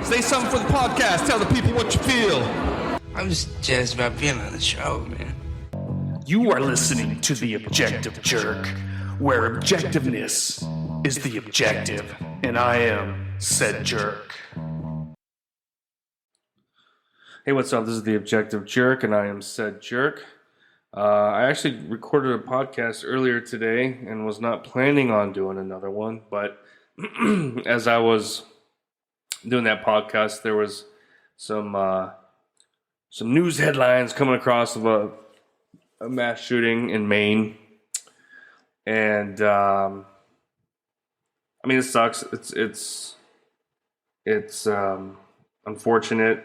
Say something for the podcast. Tell the people what you feel. I'm just jazzed about being on the show, man. You are listening to The Objective Jerk, where objectiveness is the objective, and I am said jerk. Hey, what's up? This is The Objective Jerk, and I am said jerk. I actually recorded a podcast earlier today and was not planning on doing another one, but as I was doing that podcast, there was some news headlines coming across of a mass shooting in Maine, and I mean, it sucks. It's unfortunate,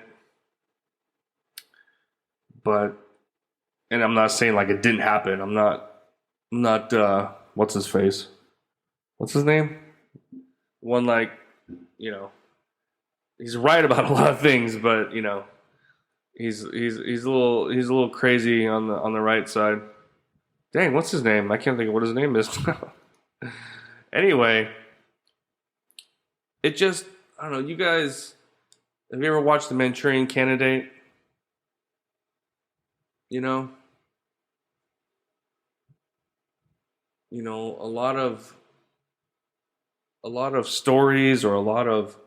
but. And I'm not saying like it didn't happen. I'm not what's his face? What's his name? One, like, you know, he's right about a lot of things, but you know, he's a little crazy on the right side. Dang, what's his name? I can't think of what his name is. Anyway, it just, I don't know, you guys, have you ever watched The Manchurian Candidate? You know, a lot of stories or a lot of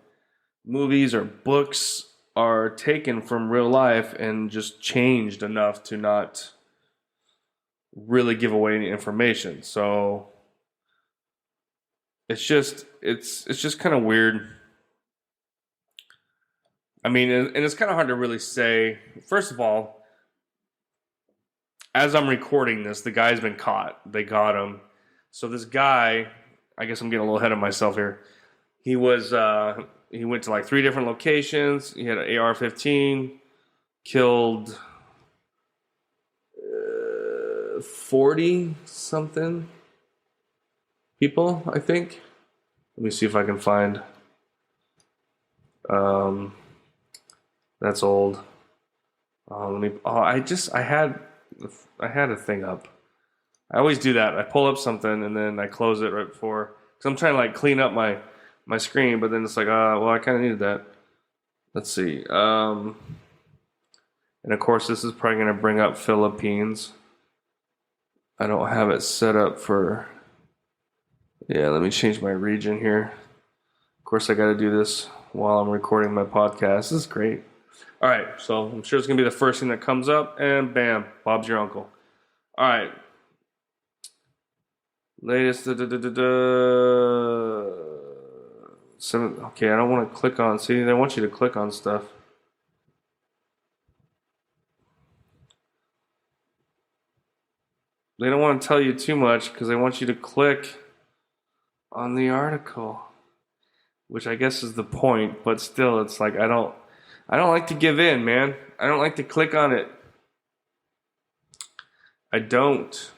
movies or books are taken from real life and just changed enough to not really give away any information. So it's just kind of weird. I mean, and it's kind of hard to really say. First of all, as I'm recording this, the guy's been caught. They got him. So this guy, I guess I'm getting a little ahead of myself here. He was, he went to like 3 different locations. He had an AR-15, killed 40 something people, I think. Let me see if I can find. That's old. I had a thing up. I always do that. I pull up something and then I close it right before, because I'm trying to like clean up my screen, but then it's like, well, I kind of needed that. Let's see. And of course, this is probably going to bring up Philippines. I don't have it set up for. Yeah, let me change my region here. Of course, I got to do this while I'm recording my podcast. This is great. All right, so I'm sure it's going to be the first thing that comes up, and bam, Bob's your uncle. All right. Latest. Okay, I don't want to click on. See, they want you to click on stuff. They don't want to tell you too much because they want you to click on the article, which I guess is the point, but still, it's like I don't like to give in, man. I don't like to click on it. I don't.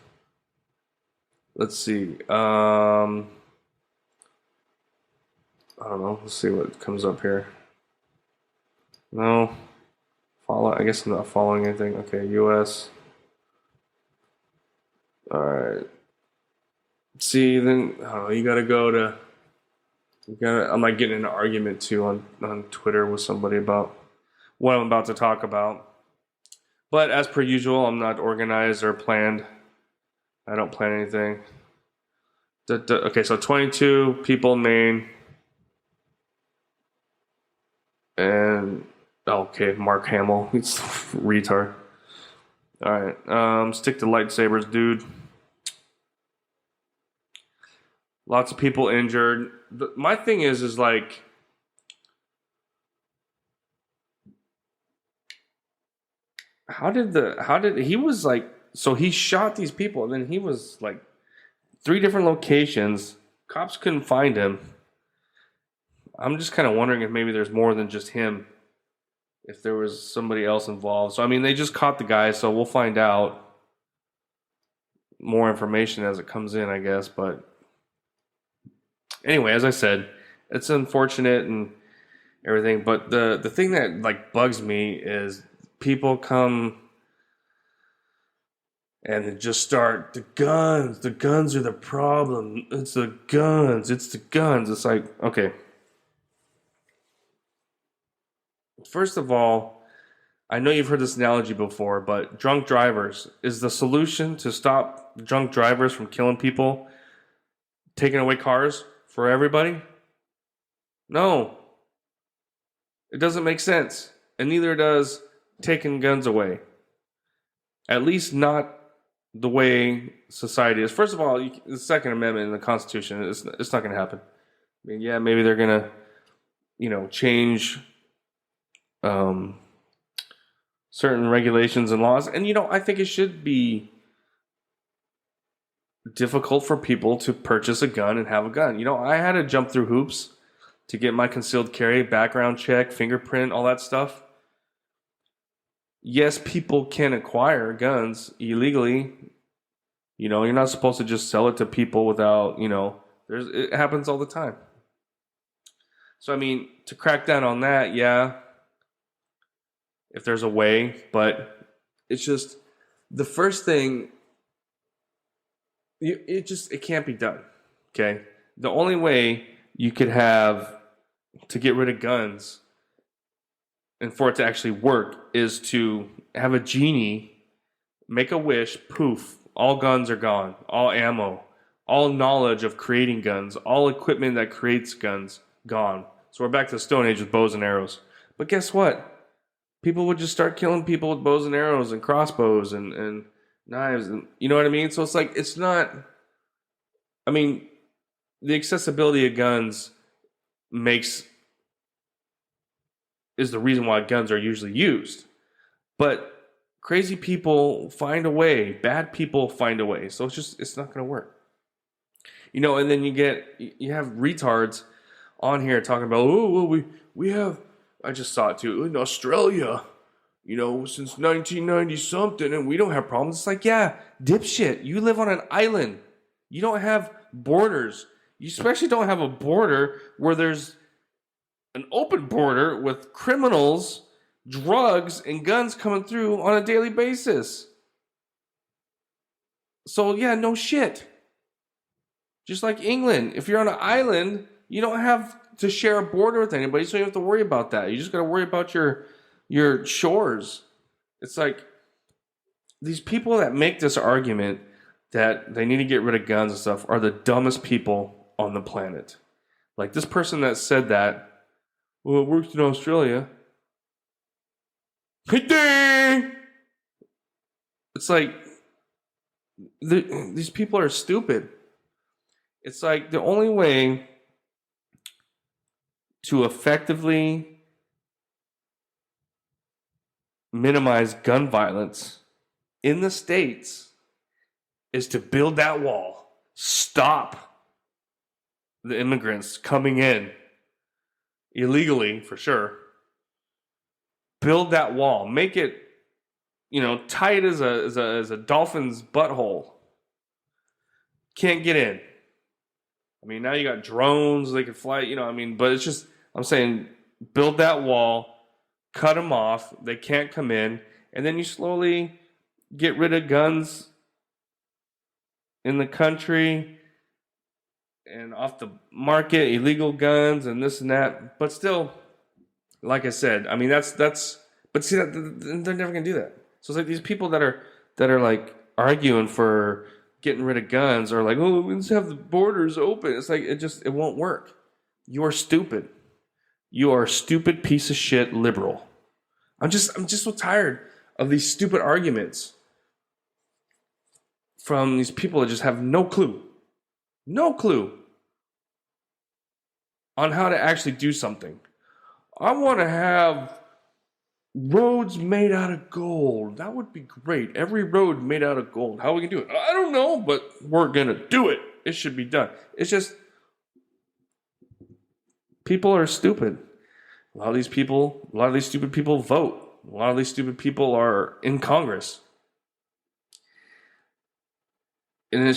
Let's see. I don't know. Let's see what comes up here. No. Follow. I guess I'm not following anything. Okay, US. All right. See, then you got to go to. I'm like getting in an argument too on Twitter with somebody about what I'm about to talk about. But as per usual, I'm not organized or planned. I don't plan anything. Okay, so 22 people in Maine. And, okay, Mark Hamill. He's retard. All right, stick to lightsabers, dude. Lots of people injured. My thing is like, how did he was like, so he shot these people and then he was like 3 different locations. Cops couldn't find him. I'm just kind of wondering if maybe there's more than just him, if there was somebody else involved. So I mean, they just caught the guy, so we'll find out more information as it comes in, I guess. But anyway, as I said, it's unfortunate and everything, but the thing that like bugs me is people come and just start, the guns are the problem. It's the guns. It's like, okay. First of all, I know you've heard this analogy before, but drunk drivers is the solution to stop drunk drivers from killing people, taking away cars for everybody? No. It doesn't make sense. And neither does taking guns away. At least not the way society is. First of all, the Second Amendment in the Constitution, it's not going to happen. I mean, yeah, maybe they're going to, change certain regulations and laws. And, I think it should be difficult for people to purchase a gun and have a gun. I had to jump through hoops to get my concealed carry, background check, fingerprint, all that stuff. Yes, people can acquire guns illegally. You're not supposed to just sell it to people without, it happens all the time. So, to crack down on that, yeah, if there's a way, but it's just the first thing, it can't be done, okay? The only way you could have to get rid of guns and for it to actually work is to have a genie make a wish, poof, all guns are gone, all ammo, all knowledge of creating guns, all equipment that creates guns, gone. So we're back to the Stone Age with bows and arrows. But guess what? People would just start killing people with bows and arrows and crossbows and knives, and you know what I mean? So it's like, it's not, the accessibility of guns is the reason why guns are usually used. But crazy people find a way. Bad people find a way. So it's not going to work. And then you have retards on here talking about, we have, I just saw it too, in Australia, since 1990 something, and we don't have problems. It's like, yeah, dipshit, you live on an island. You don't have borders. You especially don't have a border where there's an open border with criminals, drugs, and guns coming through on a daily basis. So, yeah, no shit. Just like England, if you're on an island, you don't have to share a border with anybody, so you don't have to worry about that. You just got to worry about your shores. It's like these people that make this argument that they need to get rid of guns and stuff are the dumbest people on the planet. Like this person that said that, well, it works in Australia. It's like these people are stupid. It's like the only way to effectively minimize gun violence in the States is to build that wall. Stop the immigrants coming in illegally, for sure. Build that wall. Make it, tight as a dolphin's butthole. Can't get in. Now you got drones, they can fly, but it's just, I'm saying, build that wall, cut them off, they can't come in, and then you slowly get rid of guns in the country and off the market, illegal guns and this and that. But still, like I said, but see, they're never going to do that. So it's like these people that are like arguing for getting rid of guns are like, oh, let's have the borders open. It's like, it won't work. You are stupid. You are a stupid piece of shit liberal. I'm just so tired of these stupid arguments from these people that just have no clue on how to actually do something. I want to have roads made out of gold. That would be great. Every road made out of gold. How we can do it? I don't know, but we're going to do it. It should be done. It's just, people are stupid. A lot of these stupid people vote. A lot of these stupid people are in Congress. And it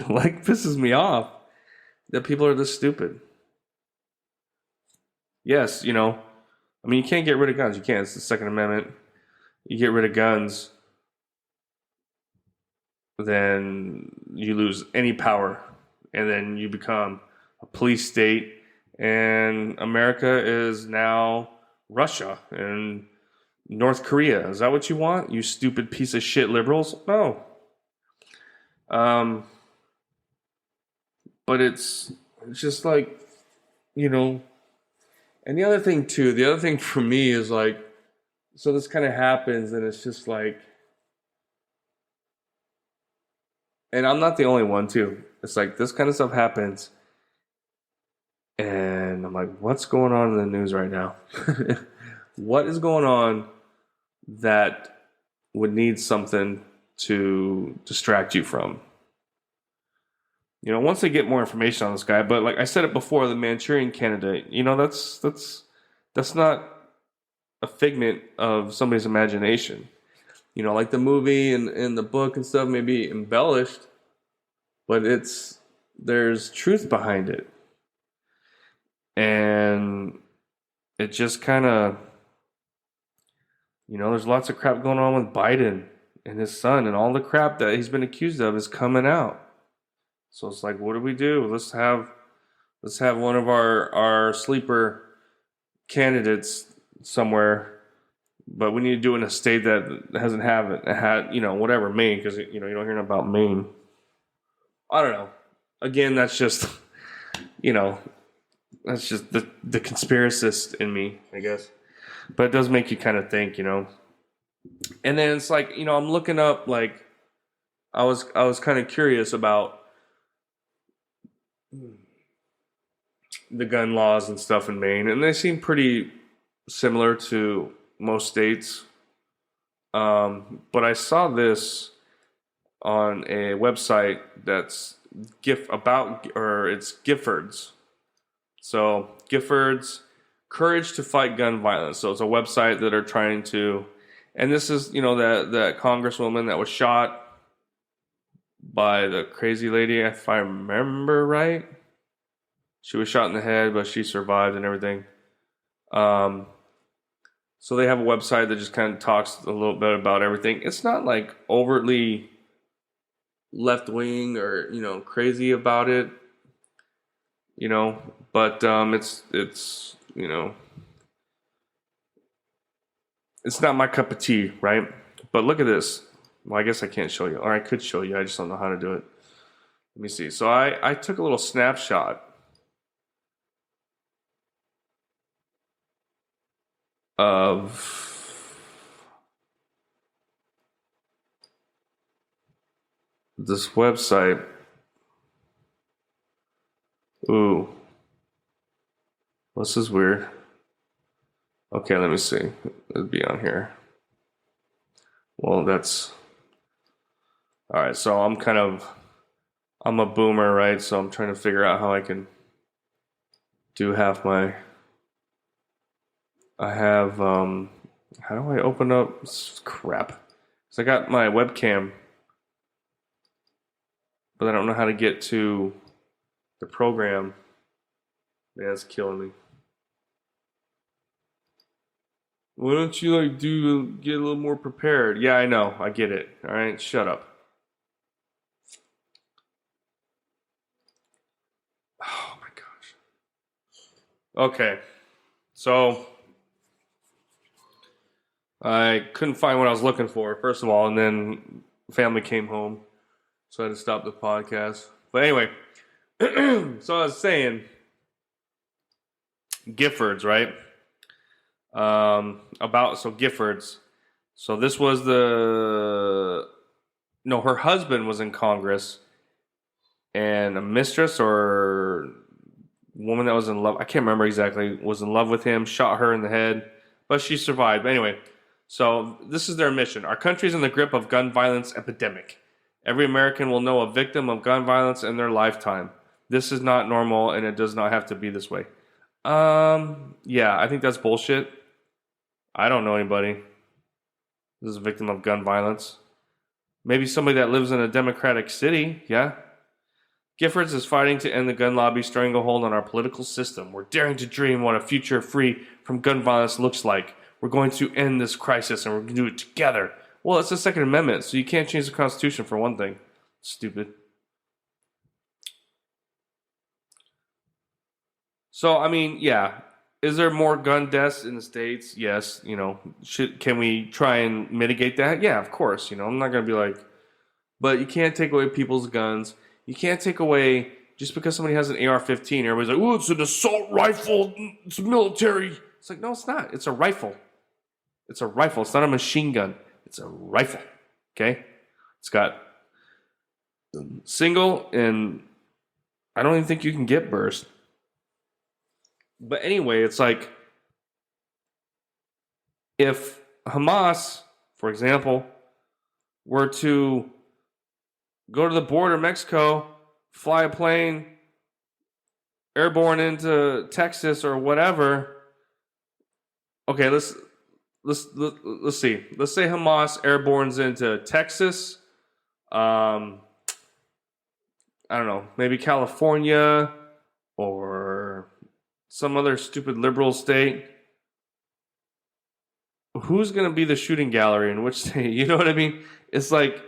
like pisses me off that people are this stupid. Yes, you can't get rid of guns. You can't. It's the Second Amendment. You get rid of guns, then you lose any power and then you become a police state, and America is now Russia and North Korea. Is that what you want, you stupid piece of shit liberals? No. But it's just like, and the other thing for me is like, so this kind of happens, and it's just like, and I'm not the only one too. It's like this kind of stuff happens, and I'm like, what's going on in the news right now? What is going on that would need something to distract you from? Once they get more information on this guy, but like I said it before, the Manchurian candidate, that's not a figment of somebody's imagination. Like the movie and the book and stuff may be embellished, but there's truth behind it. And it just kind of, there's lots of crap going on with Biden and his son, and all the crap that he's been accused of is coming out. So it's like, what do we do? Let's have one of our sleeper candidates somewhere, but we need to do it in a state that hasn't had whatever, Maine, because you don't hear about Maine. I don't know. Again, that's just that's just the conspiracist in me, I guess. But it does make you kind of think, And then it's like, I'm looking up, like, I was kind of curious about the gun laws and stuff in Maine, and they seem pretty similar to most states. But I saw this on a website that's it's Giffords. So Giffords, Courage to Fight Gun Violence. So it's a website that are trying to, and this is, that congresswoman that was shot by the crazy lady, if I remember right. She was shot in the head, but she survived and everything. So they have a website that just kind of talks a little bit about everything. It's not like overtly left-wing or, crazy about it, but it's it's not my cup of tea, right? But look at this. Well, I guess I can't show you, or I could show you. I just don't know how to do it. Let me see. So I took a little snapshot of this website. Ooh. This is weird. Okay, let me see. It'd be on here. Well, that's... Alright, so I'm a boomer, right? So I'm trying to figure out how I can do half my... I have, how do I open up? Crap. So I got my webcam, but I don't know how to get to the program. Man, it's killing me. Why don't you get a little more prepared? Yeah, I know. I get it. All right, shut up. Oh my gosh. Okay. So I couldn't find what I was looking for, first of all, and then family came home, so I had to stop the podcast. But anyway, so I was saying, Giffords, right? Giffords. So this was her husband was in Congress, and a mistress or woman that was in love, I can't remember exactly, was in love with him, shot her in the head, but she survived. But anyway, so this is their mission. Our country is in the grip of gun violence epidemic. Every American will know a victim of gun violence in their lifetime. This is not normal, and it does not have to be this way. Yeah, I think that's bullshit. I don't know anybody who's a victim of gun violence. Maybe somebody that lives in a democratic city, yeah. Giffords is fighting to end the gun lobby's stranglehold on our political system. We're daring to dream what a future free from gun violence looks like. We're going to end this crisis, and we're going to do it together. Well, it's the Second Amendment, so you can't change the Constitution for one thing. Stupid. So, I mean, yeah. Is there more gun deaths in the States? Yes. Can we try and mitigate that? Yeah, of course. I'm not going to be like, but you can't take away people's guns. You can't take away, just because somebody has an AR-15, everybody's like, oh, it's an assault rifle. It's military. It's like, no, it's not. It's a rifle. It's a rifle. It's not a machine gun. It's a rifle. Okay? It's got single, and I don't even think you can get burst. But anyway, it's like, if Hamas, for example, were to go to the border of Mexico, fly a plane airborne into Texas or whatever. Okay, let's see. Let's say Hamas airbornes into Texas. I don't know, maybe California or some other stupid liberal state. Who's going to be the shooting gallery in which state? You know what I mean? It's like,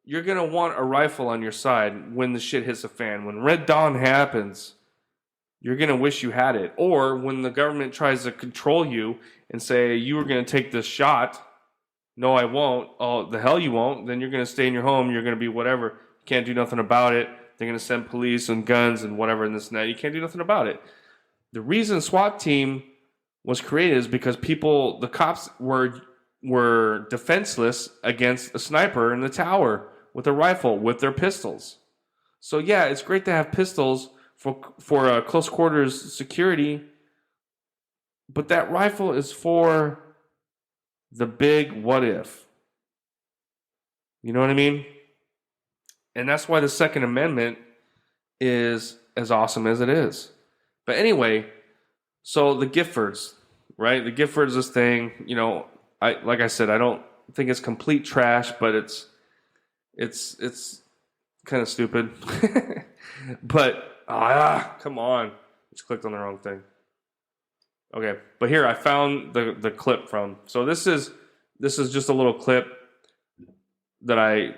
you're going to want a rifle on your side when the shit hits the fan. When Red Dawn happens, you're going to wish you had it. Or when the government tries to control you and say, you were going to take this shot. No, I won't. Oh, the hell you won't. Then you're going to stay in your home. You're going to be whatever. You can't do nothing about it. They're going to send police and guns and whatever and this and that. You can't do nothing about it. The reason SWAT team was created is because the cops were defenseless against a sniper in the tower with a rifle, with their pistols. So yeah, it's great to have pistols for close quarters security, but that rifle is for the big what if. You know what I mean? And that's why the Second Amendment is as awesome as it is. But anyway, so the Giffords, right? The Giffords, this thing, like I said, I don't think it's complete trash, but it's kind of stupid. But come on, just clicked on the wrong thing. Okay, but here I found the clip from. So this is just a little clip that I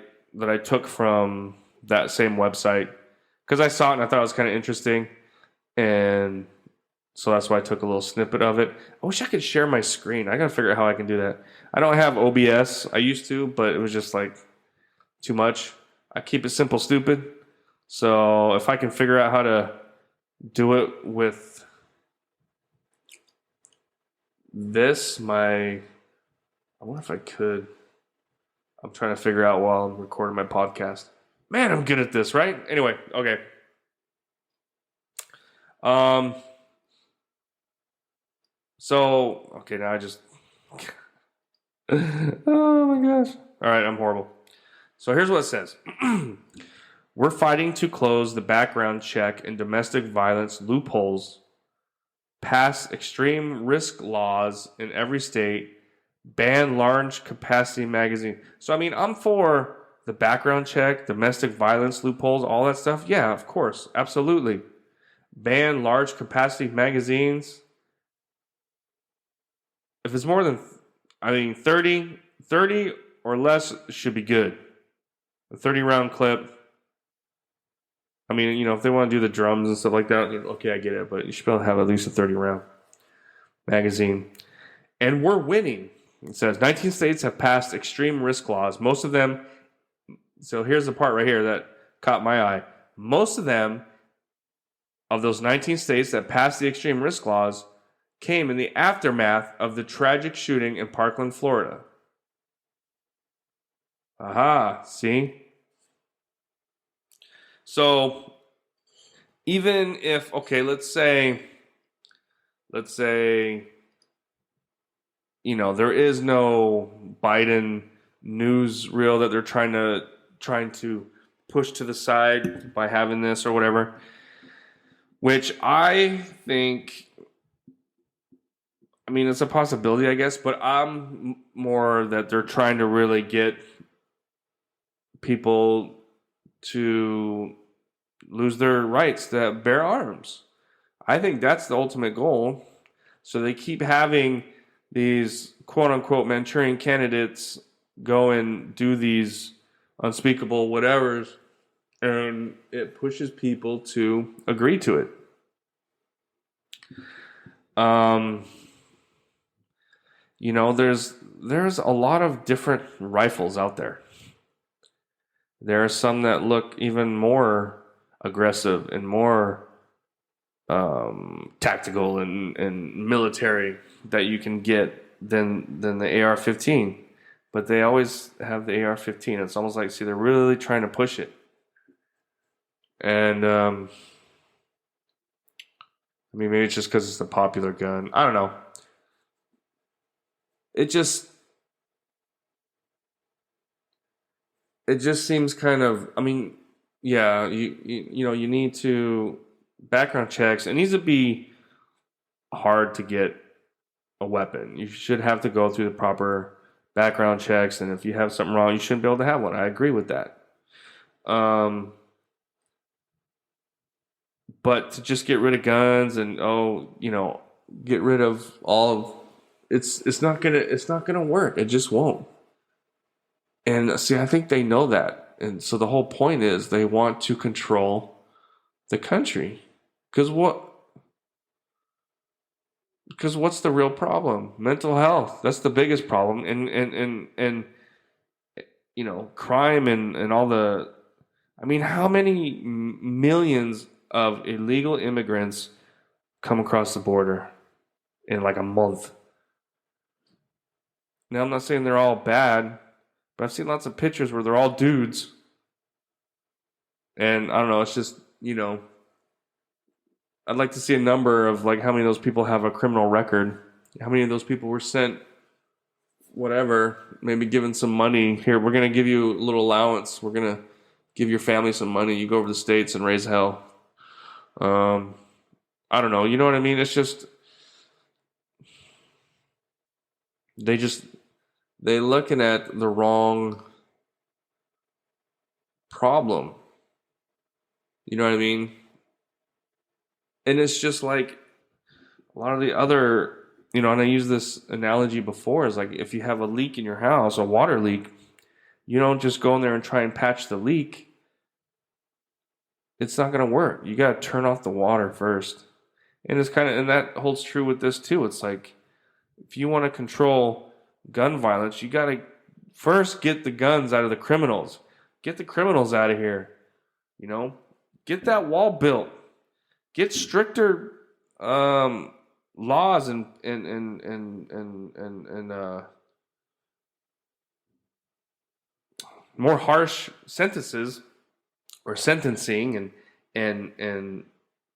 took from that same website because I saw it and I thought it was kind of interesting, and so that's why I took a little snippet of it. I wish I could share my screen. I gotta figure out how I can do that. I don't have OBS. I used to, but it was just like too much. I keep it simple, stupid. So if I can figure out how to do it with this, I wonder if I could. I'm trying to figure out while I'm recording my podcast. Man, I'm good at this, right? Anyway, okay. So, okay, now I just... oh my gosh. All right, I'm horrible. So here's what it says. We're fighting to close the background check and domestic violence loopholes, pass extreme risk laws in every state, ban large capacity magazine. So, I mean, I'm for the background check, domestic violence loopholes, all that stuff. Yeah, of course. Absolutely. Ban large capacity magazines. If it's more than, 30 or less should be good. A 30 round clip. I mean, if they want to do the drums and stuff like that, okay, I get it. But you should be able to have at least a 30 round magazine. And we're winning. It says 19 states have passed extreme risk laws. Most of them, so here's the part right here that caught my eye. Most of them, of those 19 states that passed the extreme risk laws, came in the aftermath of the tragic shooting in Parkland, Florida. Aha, see? So, even if, okay, let's say, there is no Biden newsreel that they're trying to push to the side by having this or whatever, which I think, it's a possibility, I guess, but I'm more that they're trying to really get people to lose their rights to bear arms. I think that's the ultimate goal. So they keep having these quote-unquote Manchurian candidates go and do these unspeakable whatevers, and it pushes people to agree to it. You know, there's a lot of different rifles out there. There are some that look even more aggressive and more tactical and military that you can get than the AR-15. But they always have the AR-15. It's almost like, see, they're really trying to push it. And I mean, maybe it's just because it's a popular gun. I don't know. It just seems kind of. I mean, yeah, you know, you need to background checks. It needs to be hard to get a weapon. You should have to go through the proper background checks, and if you have something wrong, you shouldn't be able to have one. I agree with that. But to just get rid of guns and you know, get rid of all of it's not gonna work. It just won't. And see, I think they know that, and so the whole point is they want to control the country. Because what's the real problem? Mental health. That's the biggest problem, and you know, crime and all the. I mean, how many millions of illegal immigrants come across the border in like a month? Now, I'm not saying they're all bad, but I've seen lots of pictures where they're all dudes. And I don't know, it's just, you know, I'd like to see a number of like how many of those people have a criminal record. How many of those people were sent whatever, maybe given some money. Here, we're going to give you a little allowance. We're going to give your family some money. You go over to the States and raise hell. I don't know. You know what I mean? It's just, they looking at the wrong problem. You know what I mean? And it's just like a lot of the other, you know, and I used this analogy before, is like if you have a leak in your house, a water leak, you don't just go in there and try and patch the leak. It's not going to work. You got to turn off the water first. And it's kind of, and that holds true with this too. It's like, if you want to control gun violence, you got to first get the guns out of the criminals. Get the criminals out of here. You know, get that wall built. Get stricter laws and more harsh sentences or sentencing, and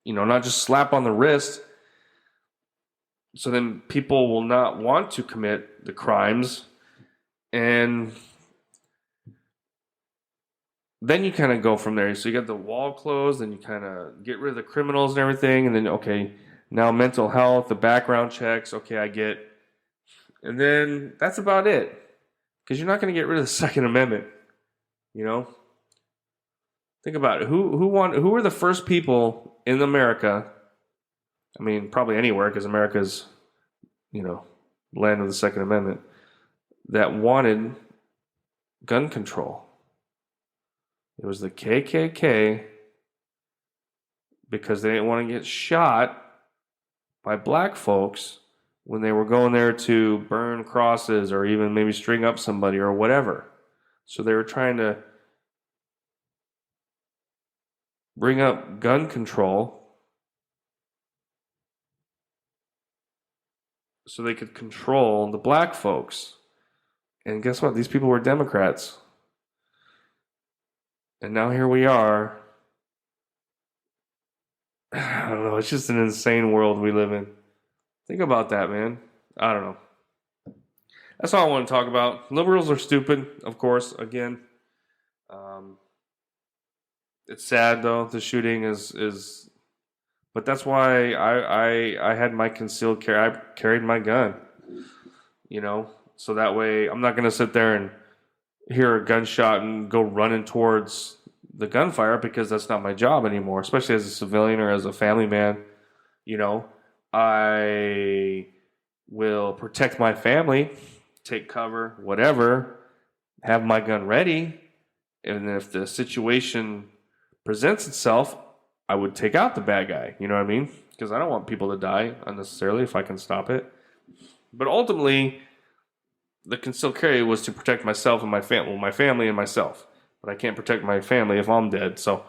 you know, not just slap on the wrist. So then people will not want to commit the crimes, and then you kind of go from there. So you got the wall closed, and you kind of get rid of the criminals and everything, and then okay, now mental health, the background checks, okay, I get, and then that's about it, because you're not going to get rid of the Second Amendment. You know, think about it. Who were the first people in America? I mean, probably anywhere, because America's, you know, land of the Second Amendment, that wanted gun control. It was the KKK, because they didn't want to get shot by black folks when they were going there to burn crosses or even maybe string up somebody or whatever. So they were trying to bring up gun control so they could control the black folks. And guess what? These people were Democrats. And now here we are. I don't know. It's just an insane world we live in. Think about that, man. I don't know. That's all I want to talk about. Liberals are stupid, of course, again. It's sad, though. The shooting is... But that's why I had my concealed carry. I carried my gun, you know, so that way I'm not going to sit there and hear a gunshot and go running towards the gunfire, because that's not my job anymore, especially as a civilian or as a family man. You know, I will protect my family, take cover, whatever, have my gun ready. And if the situation presents itself, I would take out the bad guy. You know what I mean? Because I don't want people to die unnecessarily if I can stop it. But ultimately, the concealed carry was to protect myself and my family and myself. But I can't protect my family if I'm dead. So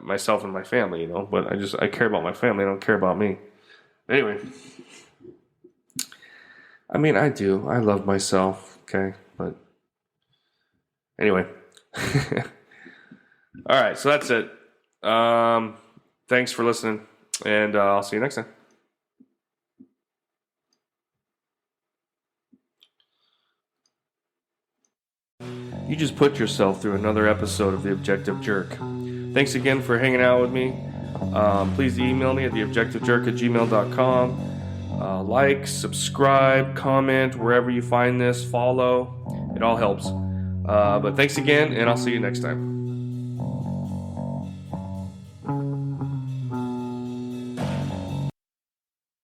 myself and my family, you know. But I care about my family. I don't care about me. Anyway, I mean, I do. I love myself. Okay, but anyway. All right, so that's it. Thanks for listening, and I'll see you next time. You just put yourself through another episode of The Objective Jerk. Thanks again for hanging out with me. Please email me at theobjectivejerk@gmail.com. Like, subscribe, comment, wherever you find this, follow. It all helps. But thanks again, and I'll see you next time.